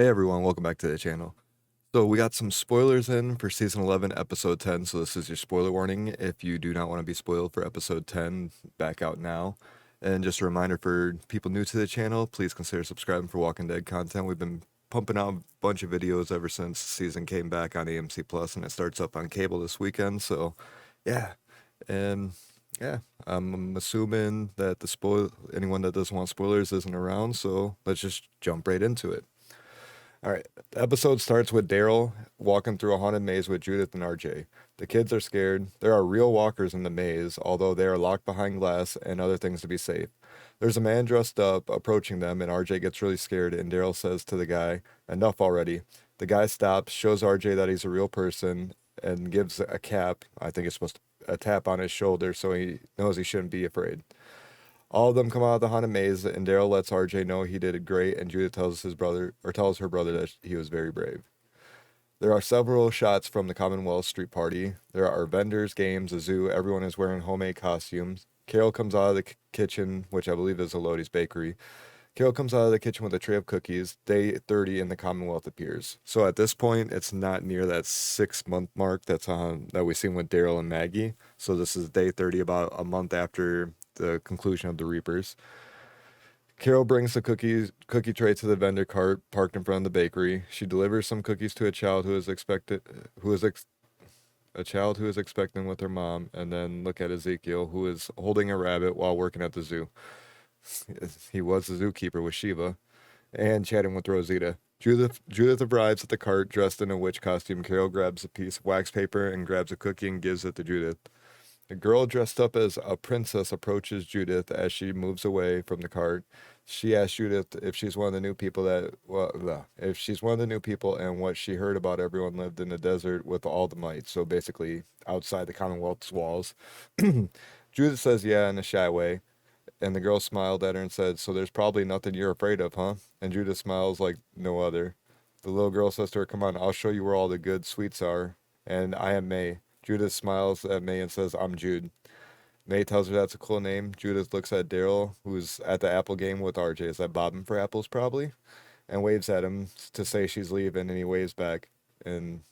Hey everyone, welcome back to the channel. So we got some spoilers in for season 11, episode 10. So this is your spoiler warning. If you do not want to be spoiled for episode 10, back out now. And just a reminder for people new to the channel, please consider subscribing for Walking Dead content. We've been pumping out a bunch of videos ever since the season came back on AMC Plus, and it starts up on cable this weekend. So yeah, and yeah, I'm assuming that anyone that doesn't want spoilers isn't around. So let's just jump right into it. All right. The episode starts with Daryl walking through a haunted maze with Judith and RJ. The kids are scared. There are real walkers in the maze, although they are locked behind glass and other things to be safe. There's a man dressed up approaching them, and RJ gets really scared. And Daryl says to the guy, "Enough already." The guy stops, shows RJ that he's a real person, and gives a cap. I think it's supposed to a tap on his shoulder so he knows he shouldn't be afraid. All of them come out of the haunted maze, and Daryl lets RJ know he did great, and Judith tells her brother that he was very brave. There are several shots from the Commonwealth Street Party. There are vendors, games, a zoo. Everyone is wearing homemade costumes. Carol comes out of the kitchen, which I believe is Elodie's bakery. Carol comes out of the kitchen with a tray of cookies. Day 30 in the Commonwealth appears. So at this point, it's not near that 6 month mark that we seen with Daryl and Maggie. So this is day 30, about a month after the conclusion of the Reapers. Carol brings the cookie tray to the vendor cart parked in front of the bakery. She delivers some cookies to a child a child who is expecting with her mom, and then look at Ezekiel, who is holding a rabbit while working at the zoo. He was the zookeeper with Shiva, and chatting with Rosita. Judith arrives at the cart dressed in a witch costume. Carol grabs a piece of wax paper and grabs a cookie and gives it to Judith. A girl dressed up as a princess approaches Judith as she moves away from the cart. She asks Judith if she's one of the new people if she's one of the new people and what she heard about everyone lived in the desert with all the might. So basically outside the Commonwealth's walls. Judith says yeah in a shy way, and the girl smiled at her and said, "So there's probably nothing you're afraid of, huh?" And Judith smiles like no other. The little girl says to her, "Come on, I'll show you where all the good sweets are. And I am May." Judith smiles at May and says, "I'm Jude." May tells her that's a cool name. Judith looks at Daryl, who's at the Apple game with RJ. Is that bobbing for apples, probably? And waves at him to say she's leaving, and he waves back. And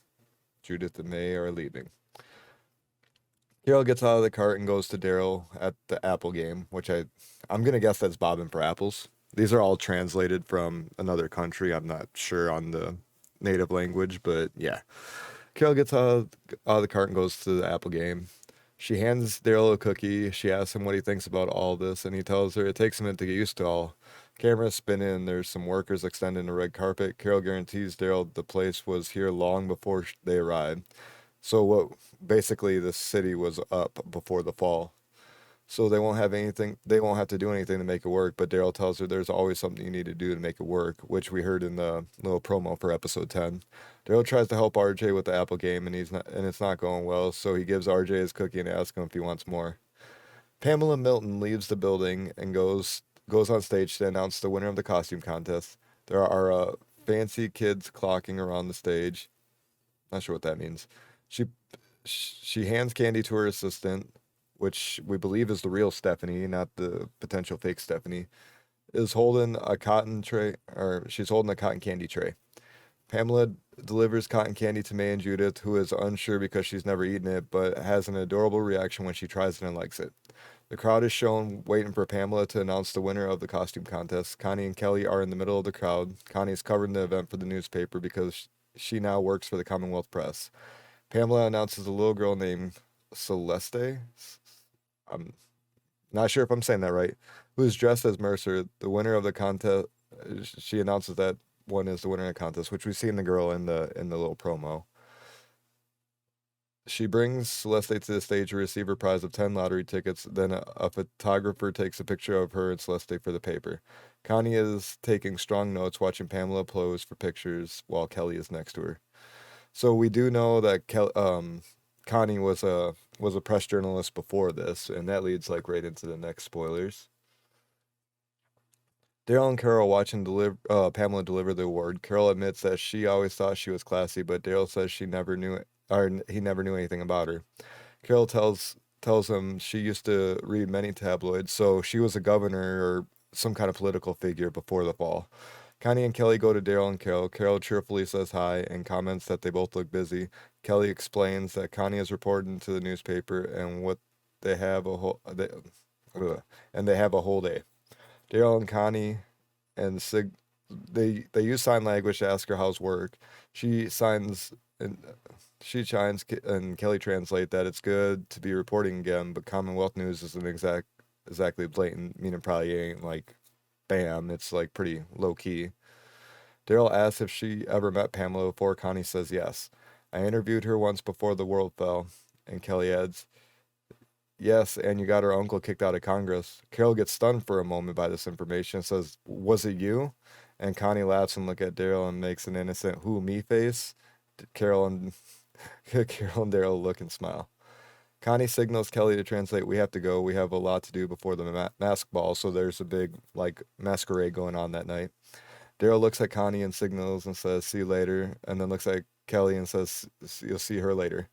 Judith and May are leaving. Carol gets out of the cart and goes to Daryl at the Apple game, which I'm gonna guess that's bobbing for apples. These are all translated from another country. I'm not sure on the native language, but yeah. Carol gets out of the cart and goes to the Apple game. She hands Daryl a cookie. She asks him what he thinks about all this, and he tells her it takes a minute to get used to all. Cameras spinning, and there's some workers extending the red carpet. Carol guarantees Daryl the place was here long before they arrived. So what? Basically, the city was up before the fall. So they won't have anything. They won't have to do anything to make it work. But Daryl tells her there's always something you need to do to make it work, which we heard in the little promo for episode 10. Daryl tries to help RJ with the Apple game, and it's not going well. So he gives RJ his cookie and asks him if he wants more. Pamela Milton leaves the building and goes on stage to announce the winner of the costume contest. There are fancy kids clocking around the stage. Not sure what that means. She she hands candy to her assistant, which we believe is the real Stephanie, not the potential fake Stephanie, is holding a cotton tray, or she's holding a cotton candy tray. Pamela delivers cotton candy to May and Judith, who is unsure because she's never eaten it, but has an adorable reaction when she tries it and likes it. The crowd is shown waiting for Pamela to announce the winner of the costume contest. Connie and Kelly are in the middle of the crowd. Connie is covering the event for the newspaper because she now works for the Commonwealth Press. Pamela announces a little girl named Celeste. I'm not sure if I'm saying that right. Who is dressed as Mercer, the winner of the contest. She announces that one is the winner of the contest, which we've seen the girl in the little promo. She brings Celeste to the stage to receive her prize of 10 lottery tickets. Then a photographer takes a picture of her and Celeste for the paper. Connie is taking strong notes, watching Pamela pose for pictures while Kelly is next to her. So we do know that Connie was a press journalist before this, and that leads like right into the next spoilers. Daryl and Carol watching Pamela deliver the award. Carol admits that she always thought she was classy, but Daryl says she never knew it, or he never knew anything about her. Carol tells him she used to read many tabloids, so she was a governor or some kind of political figure before the fall. Connie and Kelly go to Daryl and Carol. Carol cheerfully says hi and comments that they both look busy. Kelly explains that Connie has reported to the newspaper and what they have a whole they, and they have a whole day. Daryl and Connie and Sig they use sign language to ask her how's work. She signs and she chimes and Kelly translate that it's good to be reporting again, but Commonwealth News isn't exactly blatant, meaning probably ain't like bam. It's like pretty low key. Daryl asks if she ever met Pamela before. Connie says yes. I interviewed her once before the world fell, and Kelly adds, yes, and you got her uncle kicked out of Congress. Carol gets stunned for a moment by this information and says, was it you? And Connie laughs and looks at Daryl and makes an innocent who me face. Carol and Carol and Daryl look and smile. Connie signals Kelly to translate, we have to go. We have a lot to do before the mask ball, so there's a big like masquerade going on that night. Daryl looks at Connie and signals and says, see you later, and then looks at Kelly and says, you'll see her later.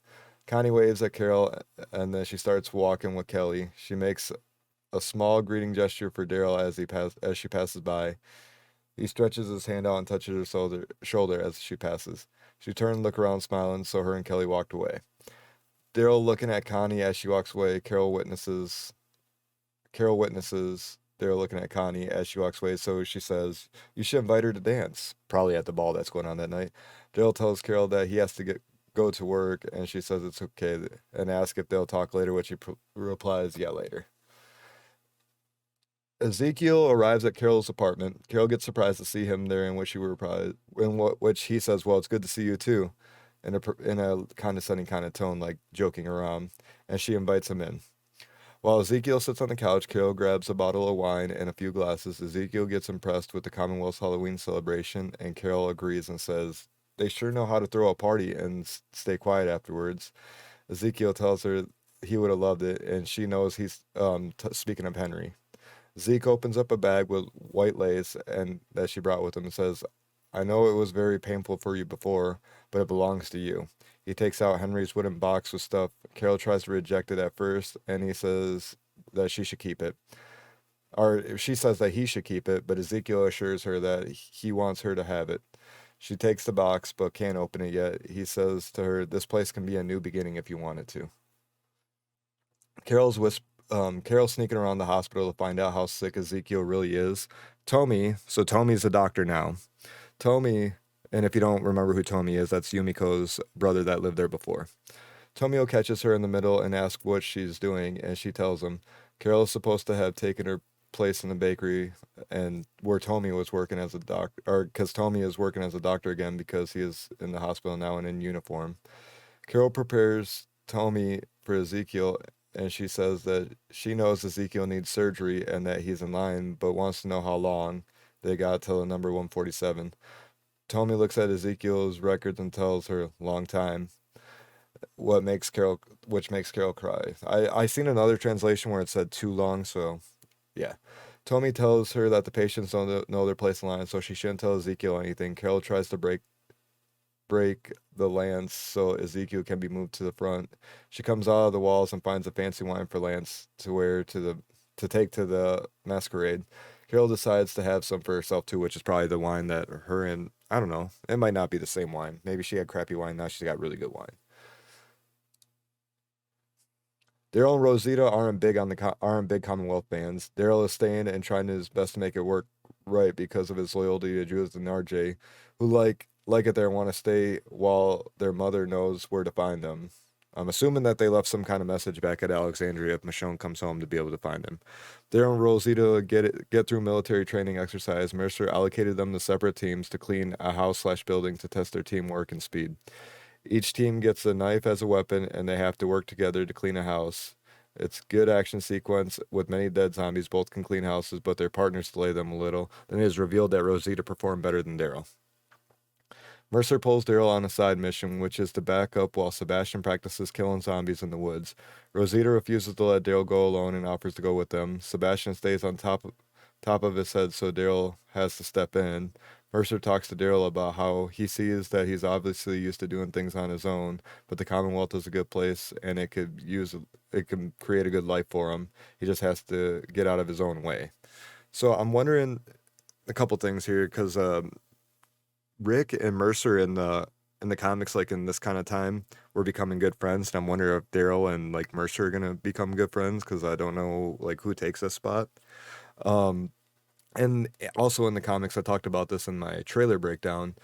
Connie waves at Carol and then she starts walking with Kelly. She makes a small greeting gesture for Daryl as she passes by. He stretches his hand out and touches her shoulder as she passes. She turned, look around, smiling, so her and Kelly walked away. Daryl looking at Connie as she walks away. Carol witnesses Daryl looking at Connie as she walks away, so she says, you should invite her to dance. Probably at the ball that's going on that night. Daryl tells Carol that he has to go to work, and she says it's okay, and asks if they'll talk later, which he replies, yeah, later. Ezekiel arrives at Carol's apartment. Carol gets surprised to see him there, in which which he says, well, it's good to see you too, in a condescending kind of tone, like joking around, and she invites him in. While Ezekiel sits on the couch, Carol grabs a bottle of wine and a few glasses. Ezekiel gets impressed with the Commonwealth's Halloween celebration, and Carol agrees and says, they sure know how to throw a party and stay quiet afterwards. Ezekiel tells her he would have loved it, and she knows he's speaking of Henry. Zeke opens up a bag with white lace and that she brought with him and says, I know it was very painful for you before, but it belongs to you. He takes out Henry's wooden box with stuff. Carol tries to reject it at first, and he says that she should keep it. Or she says that he should keep it, but Ezekiel assures her that he wants her to have it. She takes the box, but can't open it yet. He says to her, this place can be a new beginning if you want it to. Carol sneaking around the hospital to find out how sick Ezekiel really is. Tommy's a doctor now. Tommy, and if you don't remember who Tommy is, that's Yumiko's brother that lived there before. Tomio catches her in the middle and asks what she's doing, and she tells him Carol is supposed to have taken her place in the bakery, and where Tommy was working as a doctor, or because Tommy is working as a doctor again because he is in the hospital now and in uniform. Carol prepares Tommy for Ezekiel, and she says that she knows Ezekiel needs surgery and that he's in line, but wants to know how long. They got till the number 147. Tommy looks at Ezekiel's records and tells her, long time, which makes Carol cry. I seen another translation where it said too long, so yeah. Tommy tells her that the patients don't know their place in line, so she shouldn't tell Ezekiel anything. Carol tries to break the Lance so Ezekiel can be moved to the front. She comes out of the walls and finds a fancy wine for Lance to take to the masquerade. Carol decides to have some for herself too, which is probably the wine that her and I don't know. It might not be the same wine. Maybe she had crappy wine. Now she's got really good wine. Daryl and Rosita aren't big Commonwealth fans. Daryl is staying and trying his best to make it work right because of his loyalty to Judith and RJ, who like it there and want to stay while their mother knows where to find them. I'm assuming that they left some kind of message back at Alexandria if Michonne comes home to be able to find him. Daryl and Rosita get through military training exercise. Mercer allocated them to separate teams to clean a house/building to test their teamwork and speed. Each team gets a knife as a weapon, and they have to work together to clean a house. It's good action sequence with many dead zombies. Both can clean houses, but their partners delay them a little. Then it is revealed that Rosita performed better than Daryl. Mercer pulls Daryl on a side mission, which is to back up while Sebastian practices killing zombies in the woods. Rosita refuses to let Daryl go alone and offers to go with them. Sebastian stays on top of his head, so Daryl has to step in. Mercer talks to Daryl about how he sees that he's obviously used to doing things on his own, but the Commonwealth is a good place and it can create a good life for him. He just has to get out of his own way. So I'm wondering a couple things here because Rick and Mercer in the comics, like in this kind of time, were becoming good friends, and I'm wondering if Daryl and like Mercer are gonna become good friends because I don't know like who takes this spot. Um, and also in the comics, I talked about this in my trailer breakdown.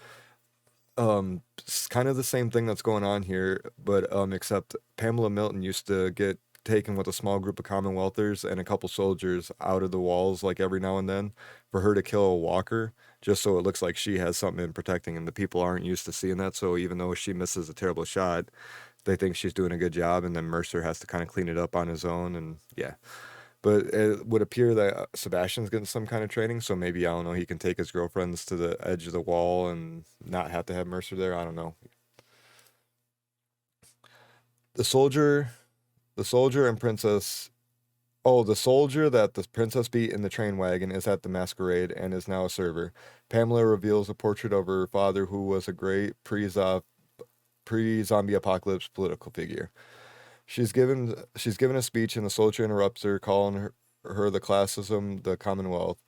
It's kind of the same thing that's going on here, but except Pamela Milton used to get taken with a small group of Commonwealthers and a couple soldiers out of the walls like every now and then for her to kill a walker, just so it looks like she has something in protecting, and the people aren't used to seeing that. So even though she misses a terrible shot, they think she's doing a good job, and then Mercer has to kind of clean it up on his own, and yeah. But it would appear that Sebastian's getting some kind of training, so maybe, I don't know, he can take his girlfriends to the edge of the wall and not have to have Mercer there. I don't know. The soldier, the soldier and princess. Oh, the soldier that the princess beat in the train wagon is at the masquerade and is now a server. Pamela reveals a portrait of her father, who was a great pre-zombie apocalypse political figure. She's given a speech, and the soldier interrupts her, calling her the classism, the Commonwealth.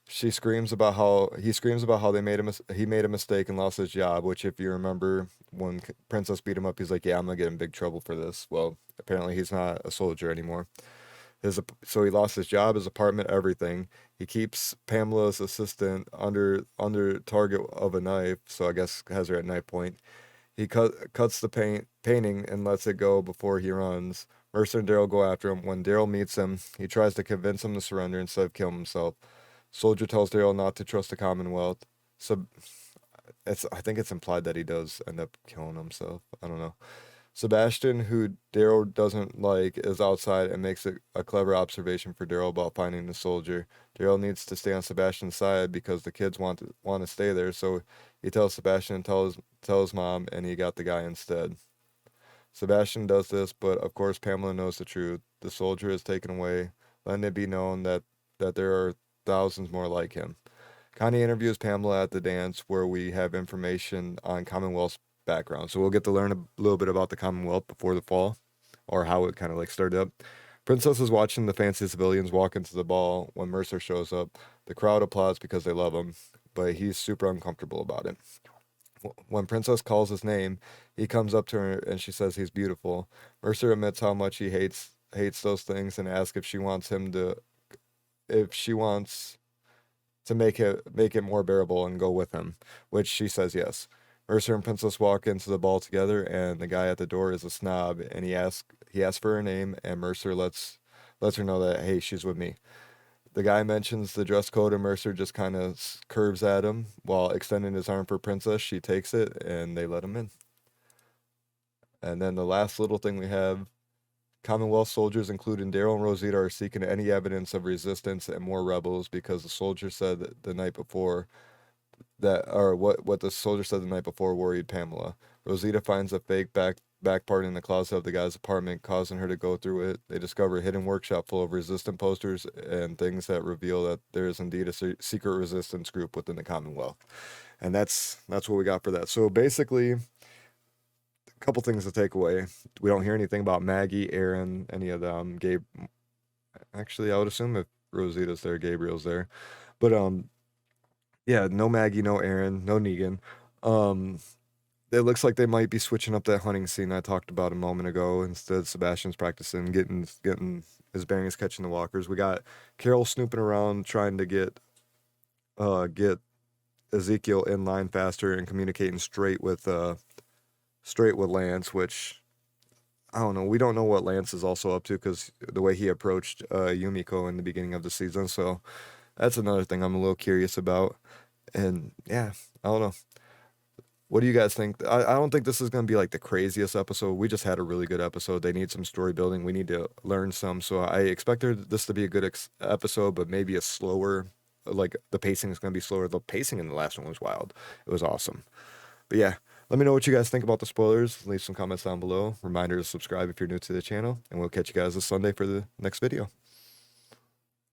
He screams about how he made a mistake and lost his job. Which, if you remember, when Princess beat him up, he's like, "Yeah, I'm gonna get in big trouble for this." Well, apparently he's not a soldier anymore. So he lost his job, his apartment, everything. He keeps Pamela's assistant under target of a knife. So I guess has her at knife point. He cuts the painting and lets it go before he runs. Mercer and Daryl go after him. When Daryl meets him, he tries to convince him to surrender instead of killing himself. Soldier tells Daryl not to trust the Commonwealth. So I think it's implied that he does end up killing himself. I don't know. Sebastian, who Daryl doesn't like, is outside and makes a clever observation for Daryl about finding the soldier. Daryl needs to stay on Sebastian's side because the kids want to stay there. So he tells Sebastian and tells mom, and he got the guy instead. Sebastian does this, but of course Pamela knows the truth. The soldier is taken away, letting it be known that there are thousands more like him. Connie interviews Pamela at the dance, where we have information on Commonwealth's background. So we'll get to learn a little bit about the Commonwealth before the fall, or how it kind of like started up. Princess is watching the fancy civilians walk into the ball when Mercer shows up. The crowd applauds because they love him, but he's super uncomfortable about it. When Princess calls his name, he comes up to her and she says he's beautiful. Mercer admits how much he hates those things and asks if she wants to make it more bearable and go with him, which she says yes. Mercer and Princess walk into the ball together, and the guy at the door is a snob, and he asks for her name, and Mercer lets her know that, hey, she's with me. The guy mentions the dress code, and Mercer just kind of curves at him while extending his arm for Princess. She takes it, and they let him in. And then the last little thing we have: Commonwealth soldiers, including Daryl and Rosita, are seeking any evidence of resistance and more rebels because the soldier said the night before what the soldier said the night before worried Pamela. Rosita finds a fake back part in the closet of the guy's apartment, causing her to go through it. They discover a hidden workshop full of resistant posters and things that reveal that there is indeed a secret resistance group within the Commonwealth. And that's what we got for that. So basically, a couple things to take away. We don't hear anything about Maggie, Aaron, any of them. Gabe, actually, I would assume if Rosita's there, Gabriel's there. But yeah, no Maggie, no Aaron, no Negan. Um, it looks like they might be switching up that hunting scene I talked about a moment ago. Instead, Sebastian's practicing getting his bearings, catching the walkers. We got Carol snooping around trying to get Ezekiel in line faster and communicating straight with Lance, which I don't know. We don't know what Lance is also up to because the way he approached Yumiko in the beginning of the season. So that's another thing I'm a little curious about. And yeah, I don't know. What do you guys think? I don't think this is going to be like the craziest episode. We just had a really good episode. They need some story building. We need to learn some. So I expect this to be a good episode, but maybe a slower, like the pacing is going to be slower. The pacing in the last one was wild. It was awesome. But yeah, let me know what you guys think about the spoilers. Leave some comments down below. Reminder to subscribe if you're new to the channel. And we'll catch you guys this Sunday for the next video.